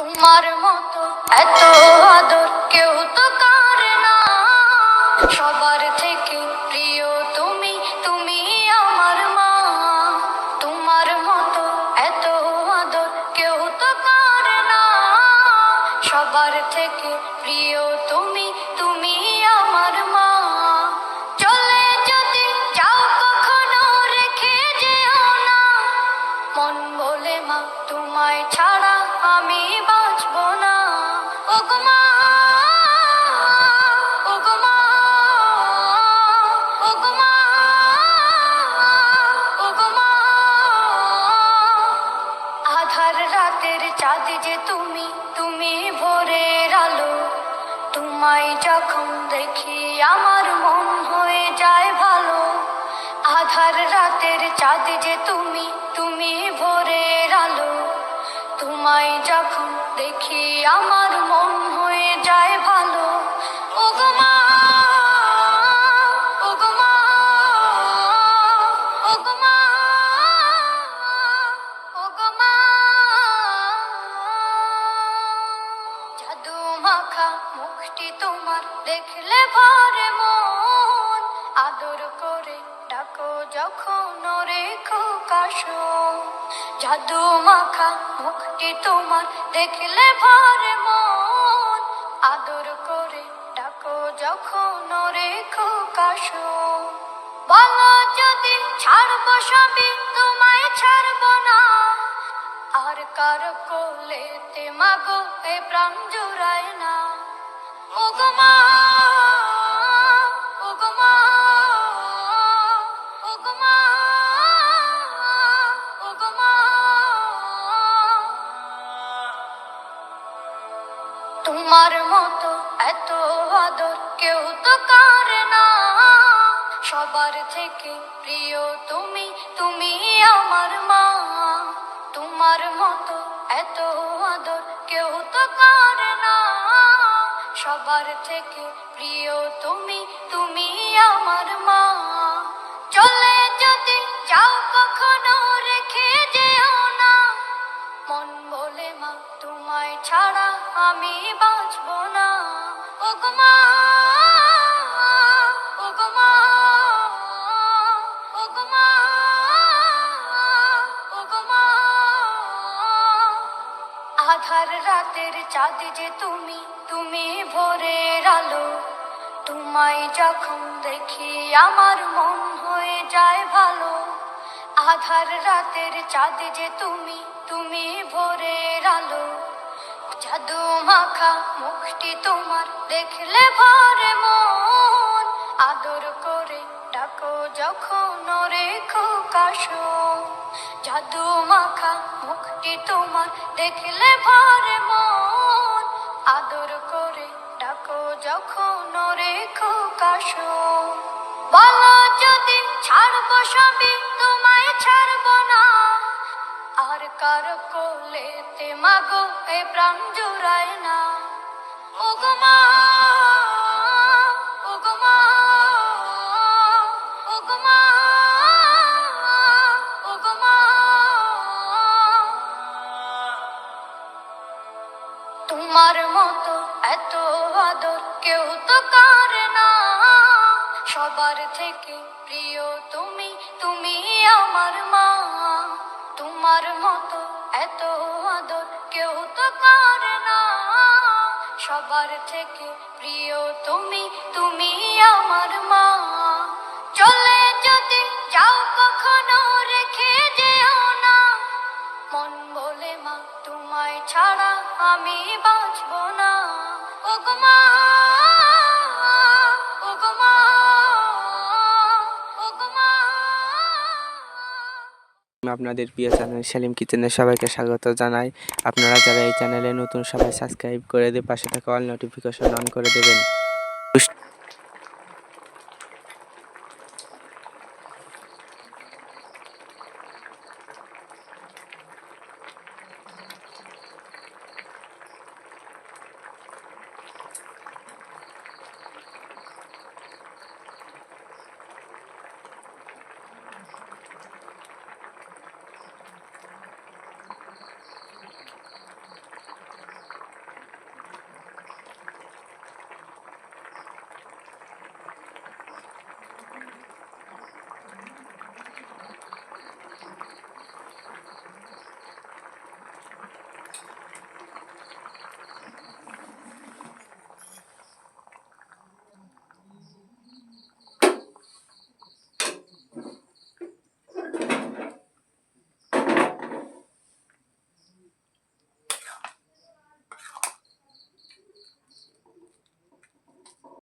তোমার মতো এত আদর কেউ তো করে না, সবার থেকে প্রিয় তুমি, তুমি আমার মা। তোমার মতো এত আদর কেউ তো করে না, সবার থেকে প্রিয় তুমি, তুমি আমার মা। চলে যদি যাও কখনো রেখে যেও না, মন বলে মা তোমায় ছাড়া আমি বাঁচব না। ওগো মা, ওগো মা, ওগো মা, ওগো মা। আধার রাতের চাঁদ যে তুমি, তুমি ভোরের আলো। তোমায় যখন দেখি আমার মন হয়ে যায় ভালো। আধার রাতের চাঁদ যে তুমি, তুমি ভোরের আলো। তোমায় যখন দেখি আমার মন হয়ে যায় ভালো। ওগো মা, ওগো মা, ওগো মা, ওগো মা। জাদু মাখা মুখটি তোমার দেখলে ভরে মন, আদর করে ডাকো যখন রেখো কাশো। জাদু মাখা মুখটি তোমার দেখলে ভরে মন, আদর করে ডাকো যখন রেখো কাশো। বলো যদি ছাড়বো সবই তোমায় ছাড়বো না, আর কার কোলেতে মাগো এ প্রাণ জুড়ায় না। ওগো মা, ওগো মা, ওগো মা, ওগো মা। তোমার মতো এত আদর কেউ তো করে না, সবার থেকে প্রিয় তুমি, তুমি আমার মা। তোমার মতো এত আদর কেউ তো করে না, সবার থেকে প্রিয় তুমি, তুমি আমার মা। চলে যদি যাও কখনো রেখে যেও না, মন বলে মা তোমায় ছাড়া আমি বাঁচব না। ওগো মা, ওগো মা, ওগো মা, ওগো মা। আধার রাতের চাঁদ যে তুমি, তুমি ভোরের আলো। তোমায় যখন দেখি আমার মন হয়ে যায় ভালো। আধার রাতের চাঁদ যে তুমি, তুমি ভোরের আলো। জাদু মাখা মুখটি তোমার দেখলে ভরে মন, আদর করে ডাকো যখন রেখো কাশো। জাদু মাখা মুখটি তোমার দেখলে ভরে মন, আদর করে ডাকো যখন রেখো কাশো। বলো যদি ছাড়বো সবই তোমায় ছাড়বো না, আর কার কোলেতে মাগো এ প্রাণ জুড়ায় না। ওগো মা, ওগো মা, ওগো মা, ওগো মা। তোমার মতো এত আদর কেউ তো করে না, সবার থেকে প্রিয় তুমি, তুমি আমার মা। তোমার মতো এত আদর কেউ তো করে না, সবার থেকে প্রিয় তুমি, তুমি আমার মা। চলে যদি যাও কখনো রেখে যেও না, মন বলে মা তোমায় ছাড়া আমি বাঁচব না। ওগো মা, ওগো মা, ওগো মা। আপনাদের প্রিয় চ্যানেল সেলিম কিচেনে সবাইকে স্বাগত জানাই। আপনারা যারা এই চ্যানেলে নতুন, সবাই সাবস্ক্রাইব করে দিয়ে পাশে থাকা অল নোটিফিকেশন অন করে দেবেন।